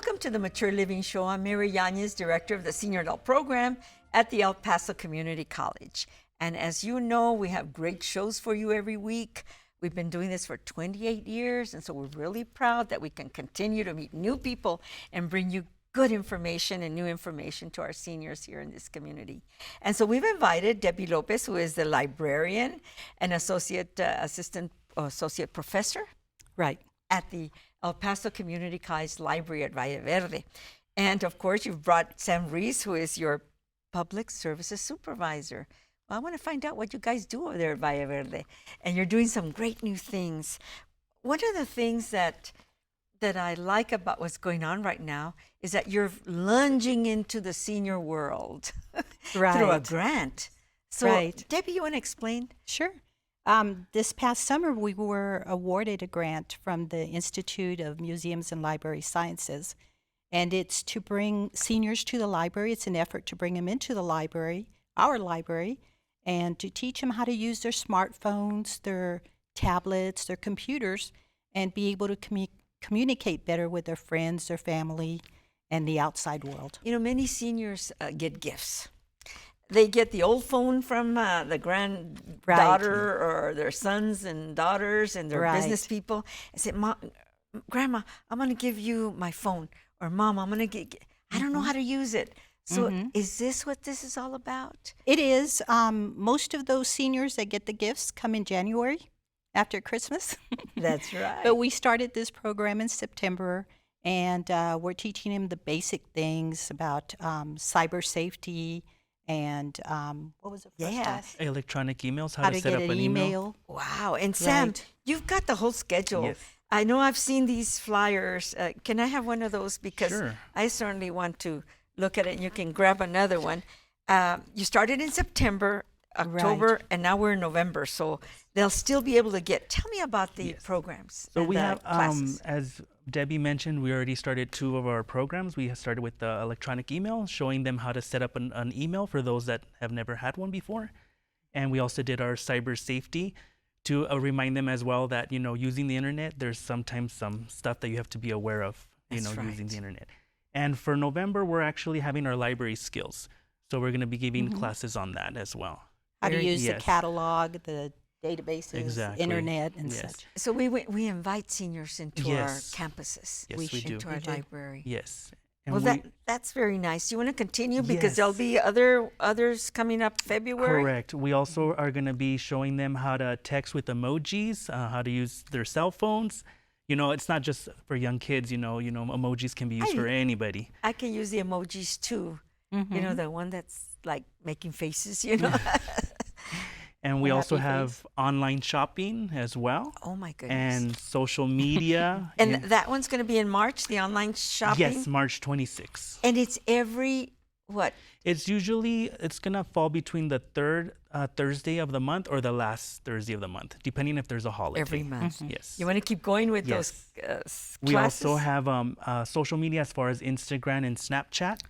Welcome to the Mature Living Show. I'm Mary Yanez, Director of the Senior Adult Program at the El Paso Community College. And as you know, we have great shows for you every week. We've been doing this for 28 years, and so we're really proud that we can continue to meet new people and bring you good information and new information to our seniors here in this community. And so we've invited Debbie Lopez, who is the librarian and associate professor, right, at the El Paso Community College Library at Valle Verde. And of course, you've brought Sam Reese, who is your public services supervisor. Well, I want to find out what you guys do over there at Valle Verde. And you're doing some great new things. One of the things that I like about what's going on right now is that you're lunging into the senior world through a grant. So, Debbie, you want to explain? Sure. This past summer, we were awarded a grant from the Institute of Museums and Library Sciences, and it's to bring seniors to the library. It's an effort to bring them into the library, our library, and to teach them how to use their smartphones, their tablets, their computers, and be able to communicate better with their friends, their family, and the outside world. You know, many seniors get gifts. They get the old phone from the granddaughter or their sons and daughters and their business people and say, Mom, Grandma, I'm going to give you my phone. Or Mom, I'm going to get, I don't know how to use it. So is this what this is all about? It is. Most of those seniors that get the gifts come in January after Christmas. That's right. But we started this program in September, and we're teaching them the basic things about cyber safety, and what was it? Electronic emails, how to set up an email. Wow. And Sam, you've got the whole schedule. Yes. I know I've seen these flyers. Can I have one of those? Because Sure. I certainly want to look at it, and you can grab another one. You started in September, October, and now we're in November. So they'll still be able to get. Tell me about the programs. So and we have, classes. as Debbie mentioned, we already started 2 of our programs. We started with the electronic email, showing them how to set up an email for those that have never had one before. And we also did our cyber safety to remind them as well that, you know, using the internet, there's sometimes some stuff that you have to be aware of, using the internet. And for November, we're actually having our library skills. So we're going to be giving classes on that as well. How to use the catalog, the databases, internet, and such. So we invite seniors into our campuses. Yes, we do. Into our library. Yes. And well, that's very nice. You want to continue because there'll be others coming up February? Correct. We also are going to be showing them how to text with emojis, how to use their cell phones. You know, it's not just for young kids, you know, emojis can be used for anybody. I can use the emojis too. You know, the one that's like making faces, you know. And we also have online shopping as well. Oh, my goodness. And social media. And that one's going to be in March, the online shopping? Yes, March 26th. And it's every, what? It's going to fall between the third Thursday of the month or the last Thursday of the month, depending if there's a holiday. Every month. Yes. You want to keep going with those classes? We also have social media as far as Instagram and Snapchat.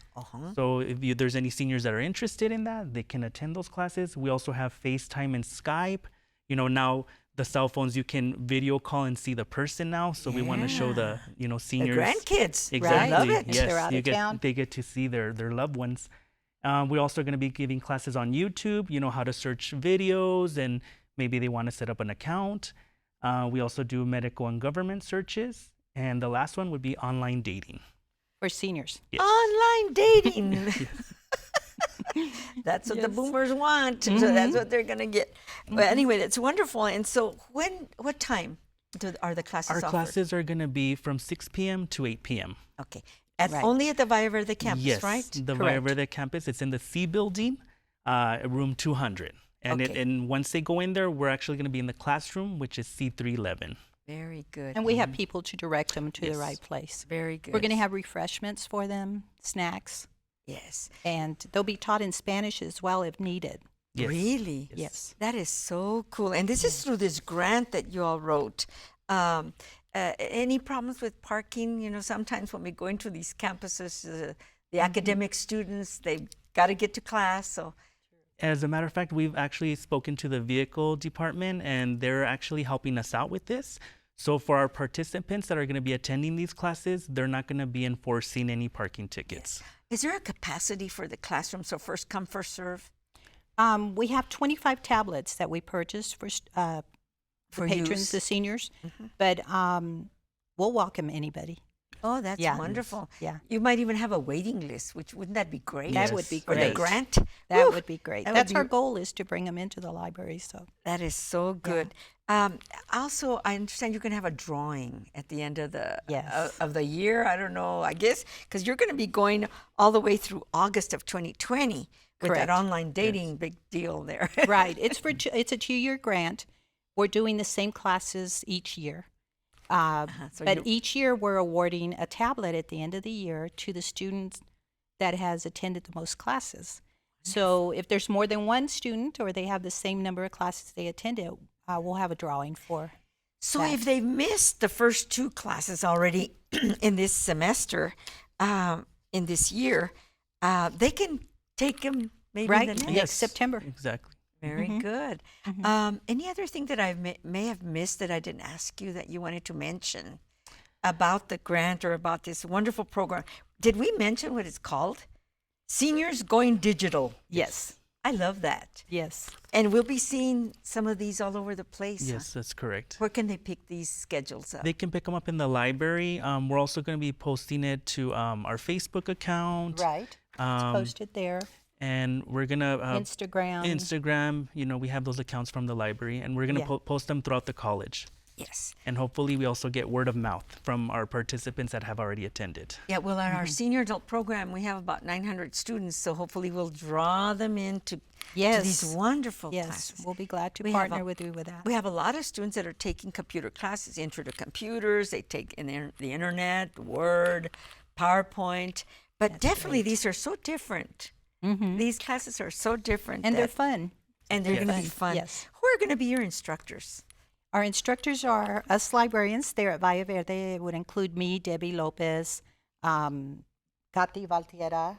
So if there's any seniors that are interested in that, they can attend those classes. We also have FaceTime and Skype. You know, now the cell phones, you can video call and see the person now. So we want to show the, seniors. The grandkids. Exactly. Love it. Yes, they're out of town. They get to see their loved ones. We're also going to be giving classes on YouTube, how to search videos, and maybe they want to set up an account. We also do medical and government searches. And the last one would be online dating. For seniors. Yes. Online dating. That's what the boomers want. So that's what they're going to get. But anyway, that's wonderful. And so what time are the classes offered? Our classes are going to be from 6 p.m. to 8 p.m. Okay. Only at the Valle Verde campus, yes, right? The Valle Verde campus. It's in the C building, room 200. And and once they go in there, we're actually going to be in the classroom, which is C311. Very good. And we have people to direct them to the right place. Very good. We're going to have refreshments for them, snacks. Yes. And they'll be taught in Spanish as well if needed. Yes. Really? Yes. That is so cool. And this is through this grant that you all wrote. Any problems with parking? Sometimes when we go into these campuses, the academic students, they've got to get to class. So As a matter of fact, we've actually spoken to the vehicle department, and they're actually helping us out with this. So for our participants that are going to be attending these classes, they're not going to be enforcing any parking tickets. Is there a capacity for the classroom? So first come, first serve We have 25 tablets that we purchased for the patrons, use? the seniors, but we'll welcome anybody. Oh, that's Yeah. wonderful. Yeah. You might even have a waiting list, which wouldn't that be great? That would be For the great. grant? That Whew, would be great. that would That's be- our goal, is to bring them into the library. So That is so good. Also, I understand you're going to have a drawing at the end of the Yes. of the year. I don't know. I guess because you're going to be going all the way through August of 2020 with Correct. that online dating big deal there. right, it's a 2-year grant. We're doing the same classes each year. So But you- each year we're awarding a tablet at the end of the year to the student that has attended the most classes. So if there's more than one student or they have the same number of classes they attended, we'll have a drawing for. So that. if they've missed the first 2 classes already in this semester, in this year, they can take them maybe Right, in the next next. September. Exactly. Very good. Any other thing that I may have missed that I didn't ask you that you wanted to mention about the grant or about this wonderful program? Did we mention what it's called? Seniors Going Digital. Yes, I love that. yes. And we'll be seeing some of these all over the place. huh? Yes, that's correct. Where can they pick these schedules up? They can pick them up in the library. We're also going to be posting it to our Facebook account. Right. It's posted there. And we're going to Instagram. Instagram, we have those accounts from the library, and we're going to Yeah. post them throughout the college. Yes. And hopefully we also get word of mouth from our participants that have already attended. Yeah, well, in our senior adult program, we have about 900 students, so hopefully we'll draw them into to these Yes. wonderful Yes, classes. we'll be glad to We have partner with you with that. We have a lot of students that are taking computer classes, intro to computers. They take the internet, Word, PowerPoint. But definitely these are so different. These classes are so different. And they're that- fun. And they're Yes. going to be fun. Yes. Who are going to be your instructors? Our instructors are us librarians there at Valle Verde. It would include me, Debbie Lopez, Katy Valtiera,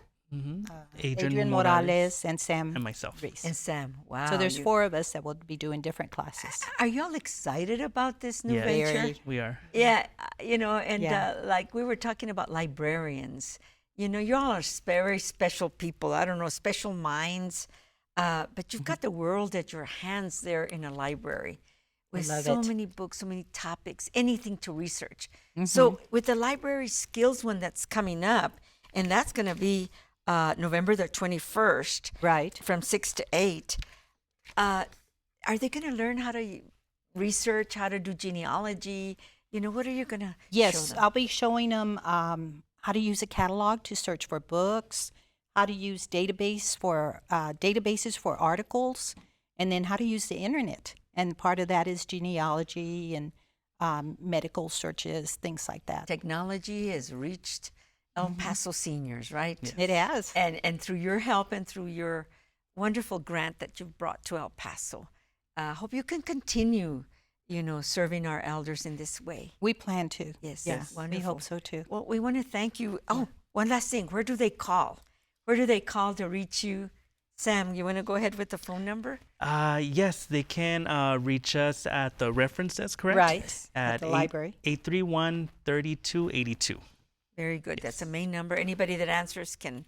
Adrian Morales, and Sam and myself. Reese. And Sam. Wow. So there's 4 of us that will be doing different classes. Are y'all excited about this new Yes, venture? we are. Yeah, and Yeah. like we were talking about librarians. Y'all are very special people. I don't know, special minds. But you've got the world at your hands there in a library with love so it. many books, so many topics, anything to research. So with the library skills one that's coming up, and that's going to be November the 21st Right. from 6 to 8, are they going to learn how to research, how to do genealogy? What are you going to show Yes, them? I'll be showing them how to use a catalog to search for books, how to use databases for articles, and then how to use the internet. And part of that is genealogy and medical searches, things like that. Technology has reached El Paso seniors, right? It has. And through your help and through your wonderful grant that you've brought to El Paso, hope you can continue, serving our elders in this way. We plan to. Yes, Yeah, we wonderful. hope so too. Well, we want to thank you. Oh, one last thing. Where do they call? Where do they call to reach you? Sam, you want to go ahead with the phone number? Yes, they can reach us at the reference desk, correct? Right, at the library. 831-3282. Very good. That's the main number. Anybody that answers can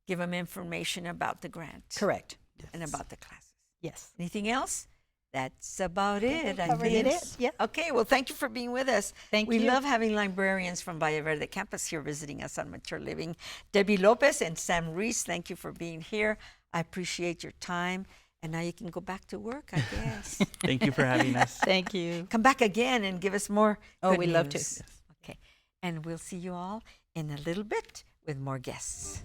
give them information about the grant. Correct. And about the classes. Yes. Anything else? That's about it, I covered think. it, yeah. Okay, well, thank you for being with us. Thank we you. love having librarians from Valle Verde campus here visiting us on Mature Living. Debbie Lopez and Sam Reese, thank you for being here. I appreciate your time. And now you can go back to work, I guess. Thank you for having us. Thank you. Come back again and give us more Oh, good we'd love to. news. Okay, and we'll see you all in a little bit with more guests.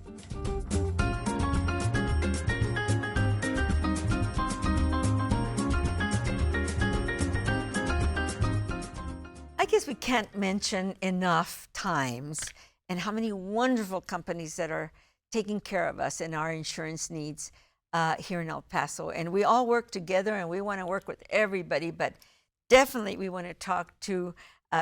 I guess we can't mention enough times and how many wonderful companies that are taking care of us and our insurance needs here in El Paso. And we all work together and we want to work with everybody, but definitely we want to talk to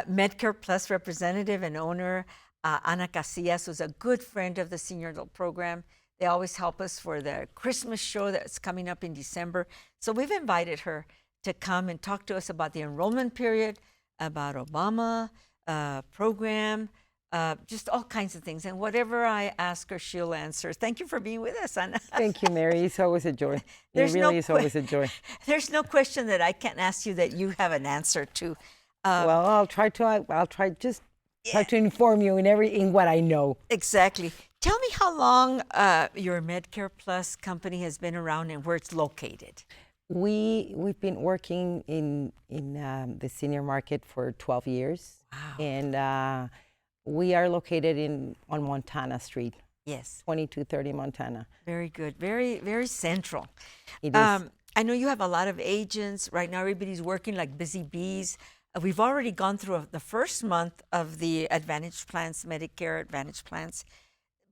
MEDCARE Plus representative and owner, Ana Casillas, who's a good friend of the senior adult program. They always help us for the Christmas show that's coming up in December. So we've invited her to come and talk to us about the enrollment period, about Obama program, just all kinds of things. And whatever I ask her, she'll answer. Thank you for being with us, Ana. Thank you, Mary. It's always a joy. There's It no really is always a joy. There's no question that I can't ask you that you have an answer to. Well, I'll try to inform you in what I know. Exactly. Tell me how long your MEDCARE Plus company has been around and where it's located. We've been working in the senior market for 12 years. Wow. And we are located on Montana Street, Yes. 2230 Montana. Very good. Very, very central. It is. I know you have a lot of agents. Right now, everybody's working like busy bees. We've already gone through the first month of the Advantage plans, Medicare Advantage plans.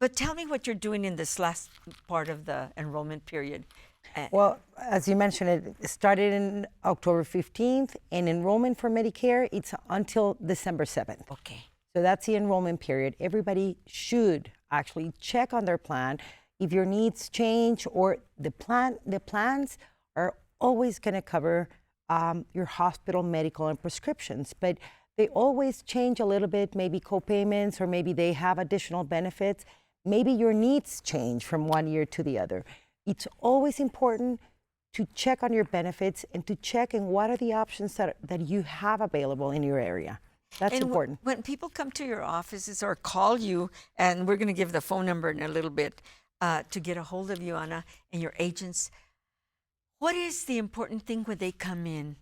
But tell me what you're doing in this last part of the enrollment period. Well, as you mentioned, it started in October 15th, and enrollment for Medicare, it's until December 7th. Okay. So that's the enrollment period. Everybody should actually check on their plan. If your needs change or the plans are always going to cover your hospital, medical, and prescriptions, but they always change a little bit, maybe co-payments, or maybe they have additional benefits. Maybe your needs change from one year to the other. It's always important to check on your benefits and to check in what are the options that you have available in your area. That's important. When people come to your offices or call you, and we're going to give the phone number in a little bit to get a hold of you, Ana, and your agents, what is the important thing when they come in?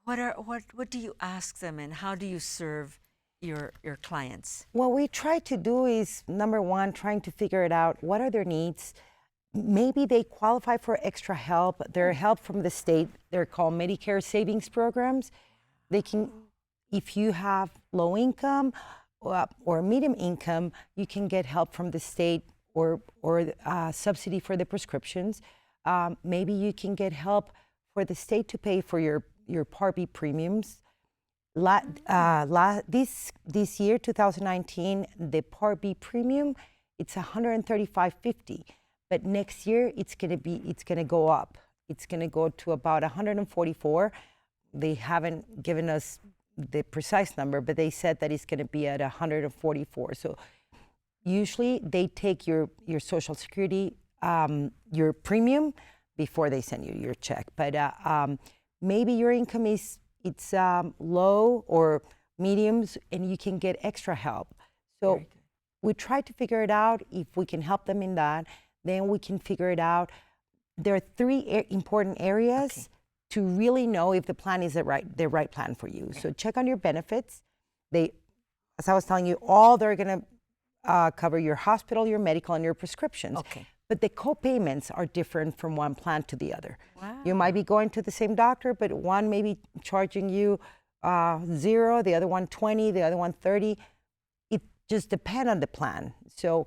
What do you ask them, and how do you serve your clients? What we try to do is, number one, trying to figure it out. What are their needs? Maybe they qualify for extra help. They're help from the state. They're called Medicare savings programs. They can, if you have low income or medium income, you can get help from the state or subsidy for the prescriptions. Maybe you can get help for the state to pay for your Part B premiums. This year, 2019, the Part B premium, it's $135.50. But next year, it's gonna go up. It's gonna go to about $144. They haven't given us the precise number, but they said that it's gonna be at $144. So usually they take your Social Security, your premium before they send you your check. But maybe your income it's low or mediums, and you can get extra help. So we try to figure it out. If we can help them in that, then we can figure it out. There are three important areas to really know if the plan is the right plan for you. So check on your benefits. As I was telling you, they're gonna cover your hospital, your medical, and your prescriptions. Okay. But the co-payments are different from one plan to the other. Wow. You might be going to the same doctor, but one may be charging you $0, the other one $20, the other one $30. It just depends on the plan. So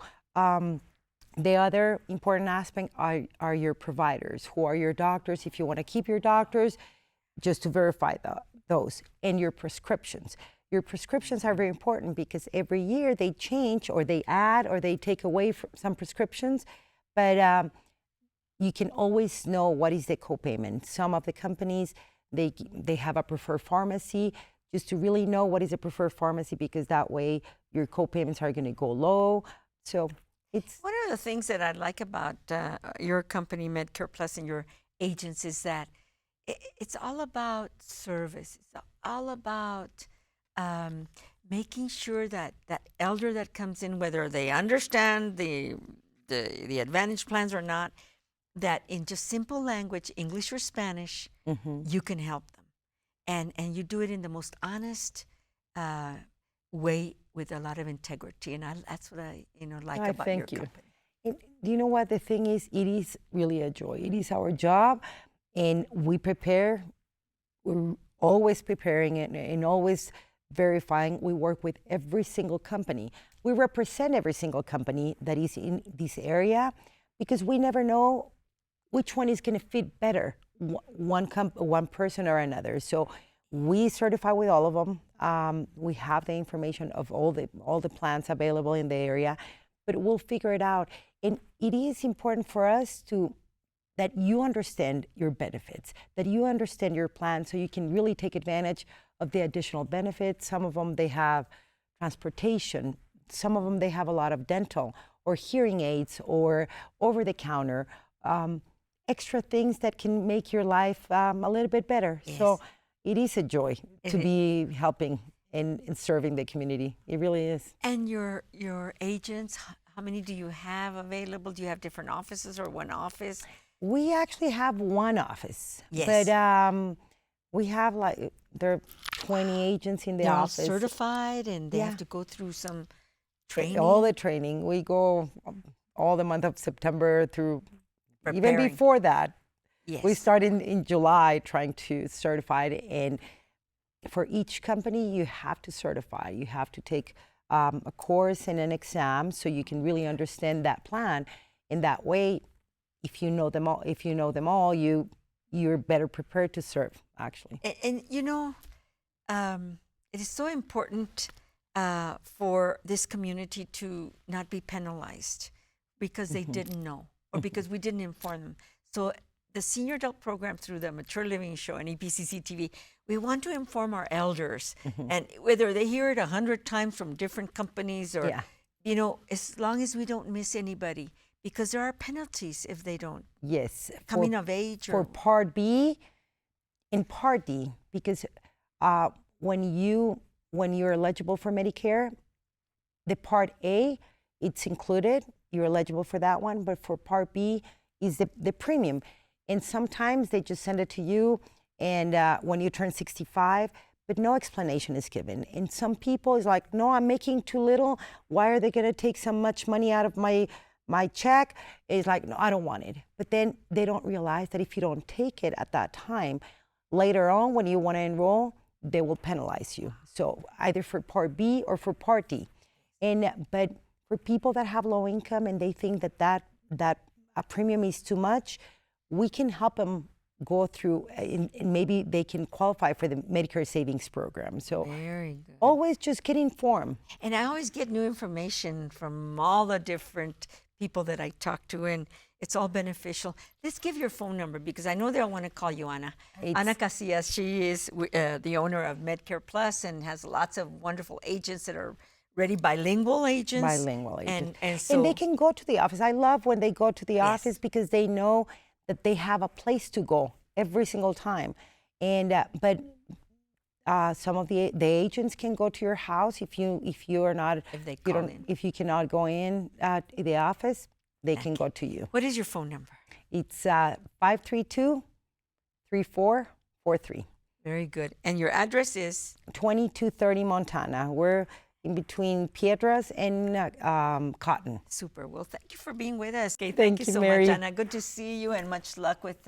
the other important aspect are your providers. Who are your doctors? If you want to keep your doctors, just to verify those. And your prescriptions. Your prescriptions are very important because every year they change, or they add, or they take away from some prescriptions. But you can always know what is the copayment. Some of the companies, they have a preferred pharmacy, just to really know what is a preferred pharmacy, because that way your copayments are going to go low. So it's one of the things that I like about your company, MEDCARE Plus, and your agents is that it's all about service. It's all about making sure that that elder that comes in, whether they understand the Advantage plans or not, that in just simple language, English or Spanish, you can help them, and you do it in the most honest way with a lot of integrity, and that's what I like about your company. Do you know what the thing is? It is really a joy. It is our job, and we prepare. We're always preparing it and always verifying. We work with every single company. We represent every single company that is in this area, because we never know which one is going to fit better, one person or another. So we certify with all of them. We have the information of all the plans available in the area, but we'll figure it out. And it is important for us that you understand your benefits, that you understand your plan, so you can really take advantage of the additional benefits. Some of them, they have transportation. Some of them, they have a lot of dental or hearing aids or over-the-counter, extra things that can make your life a little bit better. Yes. So it is a joy to It- be helping and serving the community. It really is. And your agents, how many do you have available? Do you have different offices or one office? We actually have one office, Yes. but we have there are 20 agents in the They're all office. certified and they Yeah. have to go through some training. All the training. We go all the month of September through even Preparing. before that. Yes. We started in July trying to certify it, and for each company, you have to certify. You have to take a course and an exam so you can really understand that plan. And that way, if you know them all, you're better prepared to serve. Actually, And you know, it is so important for this community to not be penalized because they didn't know or because we didn't inform them. So the Senior Adult Program through the Mature Living Show and EPCC TV, we want to inform our elders. And whether they hear it 100 times from different companies or, Yeah. you know, as long as we don't miss anybody, because there are penalties if they don't. yes. Coming of age For or Part B and Part D, because when you're eligible for Medicare, the Part A, it's included. You're eligible for that one, but for Part B is the premium. And sometimes they just send it to you, and when you turn 65, but no explanation is given. And some people is like, no, I'm making too little. Why are they going to take so much money out of my check? It's like, no, I don't want it. But then they don't realize that if you don't take it at that time, later on when you want to enroll, they will penalize you. So either for Part B or for Part D. But for people that have low income and they think that a premium is too much, we can help them go through, and maybe they can qualify for the Medicare Savings Program. So very good. always just get informed. And I always get new information from all the different people that I talk to, and it's all beneficial. Let's give your phone number because I know they'll want to call you, Ana. Ana Casillas, she is the owner of MEDCARE Plus and has lots of wonderful agents that are ready, bilingual agents. Bilingual agents. And so And they can go to the office. I love when they go to the office because they know that they have a place to go every single time. And but some of the agents can go to your house if you are not If they you call don't in. if you cannot go in the office, they can go to you. what is your phone number? It's 532-3443. Very good. And your address is? 2230 Montana. We're in between Piedras and Cotton. Super. Well, thank you for being with us. Okay, Thank you you, so Mary. much, Ana. Good to see you, and much luck with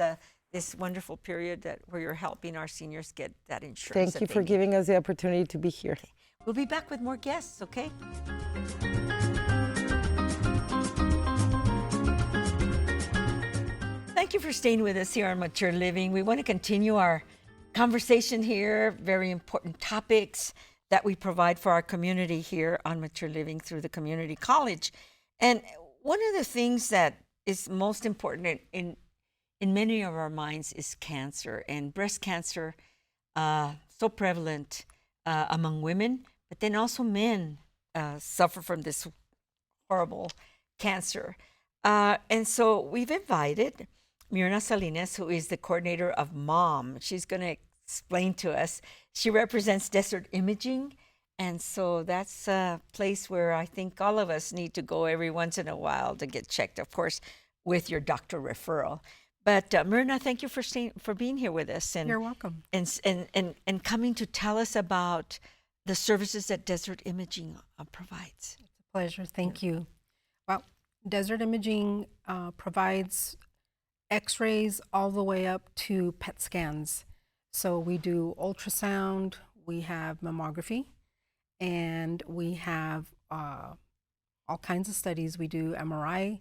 this wonderful period where you're helping our seniors get that insurance. Thank that you they for need. giving us the opportunity to be here. We'll be back with more guests, okay? Thank you for staying with us here on Mature Living. We want to continue our conversation here, very important topics that we provide for our community here on Mature Living through the community college. And one of the things that is most important in many of our minds is cancer, and breast cancer, so prevalent among women, but then also men suffer from this horrible cancer. And so we've invited Mirna Salinas, who is the coordinator of MOM. She's going to explain to us. She represents Desert Imaging, and so that's a place where I think all of us need to go every once in a while to get checked, of course, with your doctor referral. But Mirna, thank you for being here with us. And You're welcome. And coming to tell us about the services that Desert Imaging provides. It's a pleasure. Thank you. Well, Desert Imaging provides X-rays all the way up to PET scans. So we do ultrasound, we have mammography, and we have all kinds of studies. We do MRI,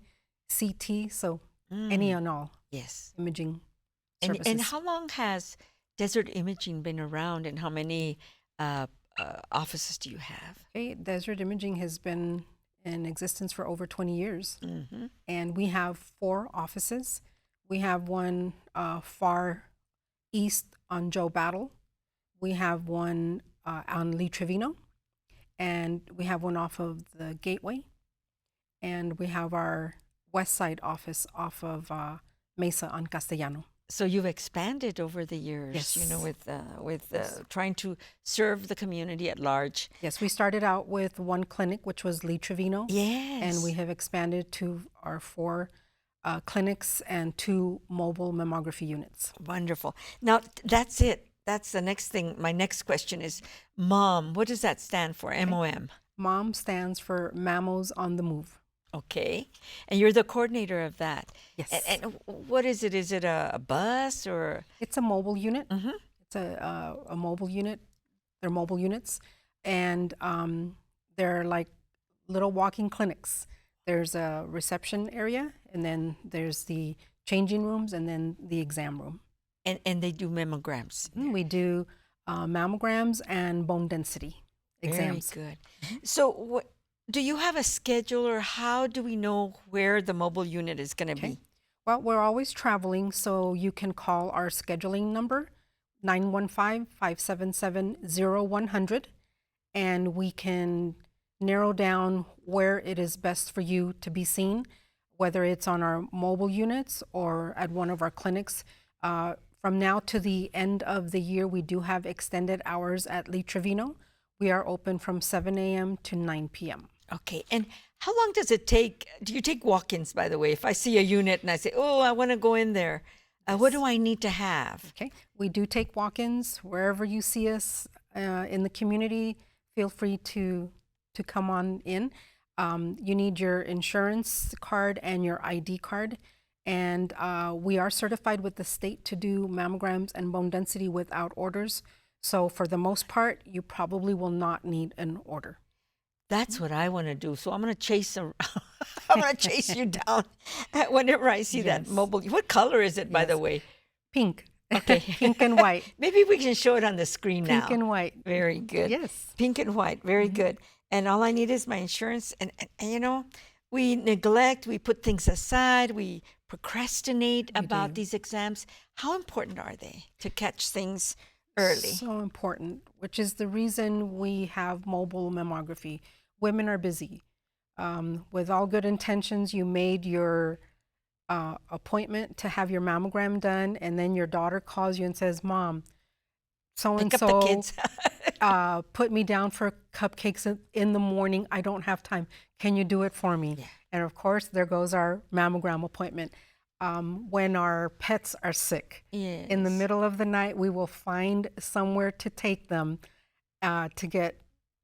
CT, so any and all Yes. imaging services. And how long has Desert Imaging been around, and how many offices do you have? Okay, Desert Imaging has been in existence for over 20 years, Mm-hmm. and we have 4 offices. We have one far east on Joe Battle. We have one on Lee Trevino, and we have one off of the Gateway, and we have our West Side office off of Mesa on Castellano. So you've expanded over the years, you know, Yes. trying to serve the community at large. Yes, we started out with one clinic, which was Lee Trevino. Yes. And we have expanded to our 4 clinics and 2 mobile mammography units. Wonderful. Now, that's it. That's the next thing. My next question is MOM. What does that stand for? MOM. MOM stands for Mammals on the Move. Okay. And you're the coordinator of that. Yes. And what is it? Is it a bus or? It's a mobile unit. Mhm. It's a mobile unit. They're mobile units. And they're like little walking clinics. There's a reception area, and then there's the changing rooms, and then the exam room. And they do mammograms. We do mammograms and bone density exams. Very good. So do you have a schedule, or how do we know where the mobile unit is going to be? Well, we're always traveling, so you can call our scheduling number, 915-577-0100, and we can narrow down where it is best for you to be seen, whether it's on our mobile units or at one of our clinics. From now to the end of the year, we do have extended hours at Lee Trevino. We are open from 7 a.m. to 9 p.m. Okay. And how long does it take? Do you take walk-ins, by the way? If I see a unit and I say, oh, I want to go in there, what do I need to have? Okay. We do take walk-ins wherever you see us in the community. Feel free to come on in. You need your insurance card and your ID card. And we are certified with the state to do mammograms and bone density without orders. So for the most part, you probably will not need an order. That's what I want to do. So I'm going to chase I'm going to chase you down whenever I see that Yes. mobile. What color is it, by the way? Pink. Okay. Pink and white. Maybe we can show it on the screen now. Pink and white. Very good. Yes. Pink and white. Very good. And all I need is my insurance. And you know, we neglect, we put things aside, we procrastinate about these exams. How important are they to catch things early? So important, which is the reason we have mobile mammography. Women are busy. With all good intentions, you made your appointment to have your mammogram done, and then your daughter calls you and says, Mom, Pick up the kids. put me down for cupcakes in the morning. I don't have time. Can you do it for me? Yeah. And of course, there goes our mammogram appointment. When our pets are sick, in the Yes. middle of the night, we will find somewhere to take them to get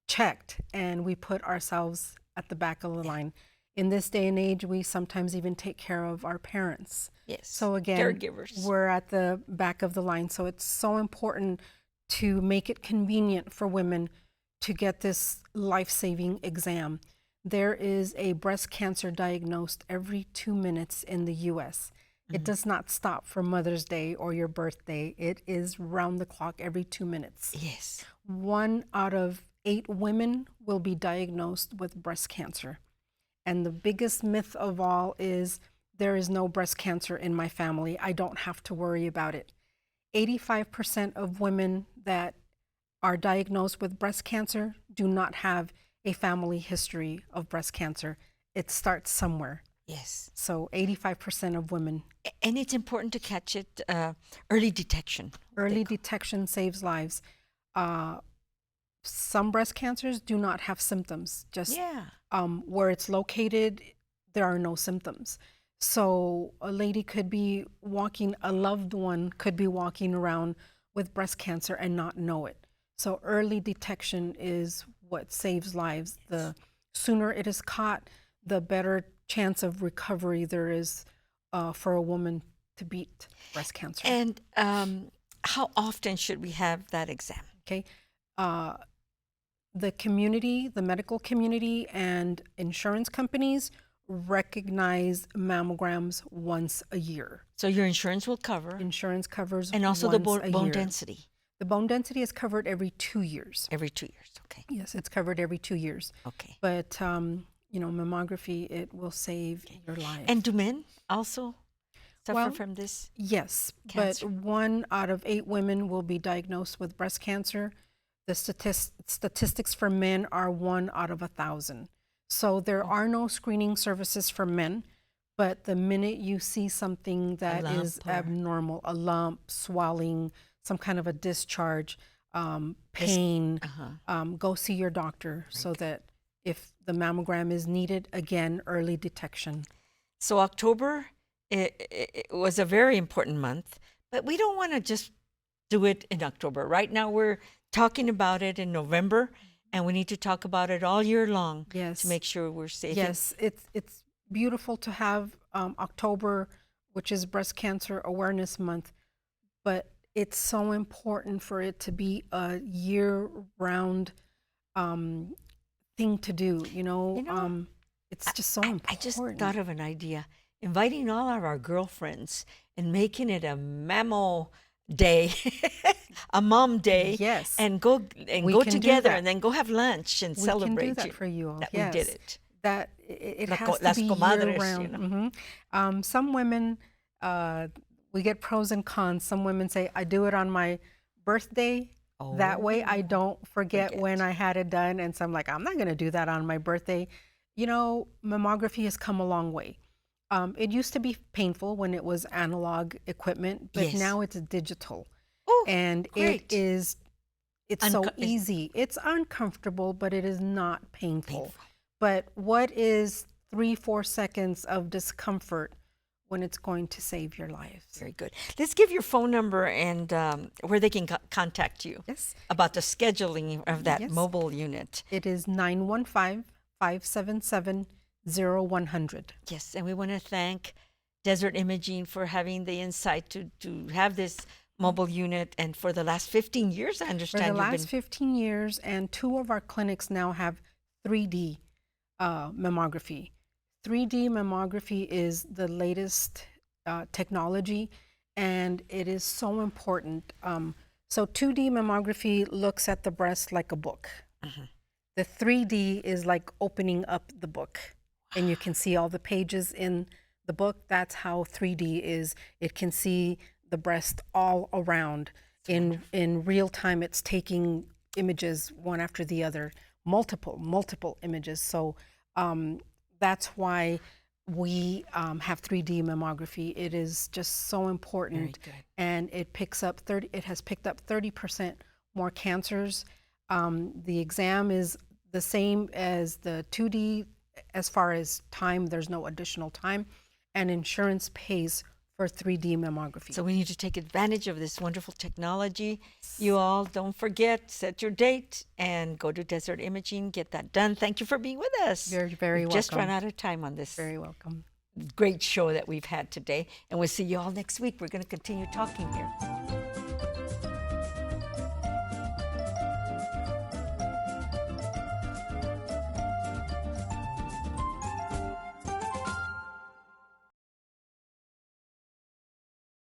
checked, and we put ourselves at the back of the line. In this day and age, we sometimes even take care of our parents. Yes. So again, Caregivers. we're at the back of the line. So it's so important to make it convenient for women to get this life-saving exam. There is a breast cancer diagnosed every 2 minutes in the U.S. It does not stop for Mother's Day or your birthday. It is round the clock every 2 minutes. Yes. 1 out of 8 women will be diagnosed with breast cancer. And the biggest myth of all is there is no breast cancer in my family. I don't have to worry about it. 85% of women that are diagnosed with breast cancer do not have a family history of breast cancer. It starts somewhere. Yes. So 85% of women. And it's important to catch it early detection. Early detection saves lives. Some breast cancers do not have symptoms. Just Yeah. where it's located, there are no symptoms. So a lady could be walking, a loved one could be walking around with breast cancer and not know it. So early detection is what saves lives. The sooner it is caught, the better chance of recovery there is for a woman to beat breast cancer. And how often should we have that exam? Okay. The community, the medical community, and insurance companies recognize mammograms once a year. So your insurance will cover, Insurance covers and also the once a bone year. density The bone density is covered every 2 years. every 2 years. Okay. Yes, it's covered every 2 years. Okay. But mammography, it will save your life. And do men also? suffer Well, from this? Yes, Cancer. but 1 out of 8 women will be diagnosed with breast cancer. The statistics for men are 1 out of 1,000. So there are no screening services for men, but the minute you see something that is lump or- abnormal, a lump, swelling, some kind of a discharge, pain, go see your doctor so that if the mammogram is needed, again, early detection. So October it was a very important month, but we don't want to just do it in October. Right now we're talking about it in November, and we need to talk about it all year long Yes. to make sure we're safe. Yes, it's beautiful to have October, which is Breast Cancer Awareness Month, but it's so important for it to be a year-round thing to do. It's just so important. I just thought of an idea, inviting all of our girlfriends and making it a mammo day, a mom day. Yes. And go We can do together that. and then go have lunch and We celebrate can do that for you all. that Yes. we did it. That it La has co- to las be comadres, year-round. Some women, we get pros and cons. Some women say, I do it on my birthday. That way I don't forget when I had it done. And so I'm like, I'm not going to do that on my birthday. Mammography has come a long way. It used to be painful when it was analog equipment, but Yes. now it's digital. Oh, And great. it's so easy. It's uncomfortable, but it is not painful. But what is 3-4 seconds of discomfort when it's going to save your life? Very good. Let's give your phone number and where they can contact you. Yes. About the scheduling of that Yes. mobile unit. It is 915-577-0100. Yes, and we want to thank Desert Imaging for having the insight to have this mobile unit. And for the last 15 years, I For understand the you've last been 15 years, and 2 of our clinics now have 3D mammography. 3D mammography is the latest technology, and it is so important. So 2D mammography looks at the breast like a book. The 3D is like opening up the book, and you can see all the pages in the book. That's how 3D is. It can see the breast all around. In real time, it's taking images one after the other, multiple images. So that's why we have 3D mammography. It is just so important, and it has picked up 30% more cancers. The exam is the same as the 2D as far as time. There's no additional time, and insurance pays for 3D mammography. So we need to take advantage of this wonderful technology. You all don't forget, set your date and go to Desert Imaging, get that done. Thank you for being with us. You're very We've just welcome. run out of time on this Very welcome. great show that we've had today. And we'll see you all next week. We're going to continue talking here.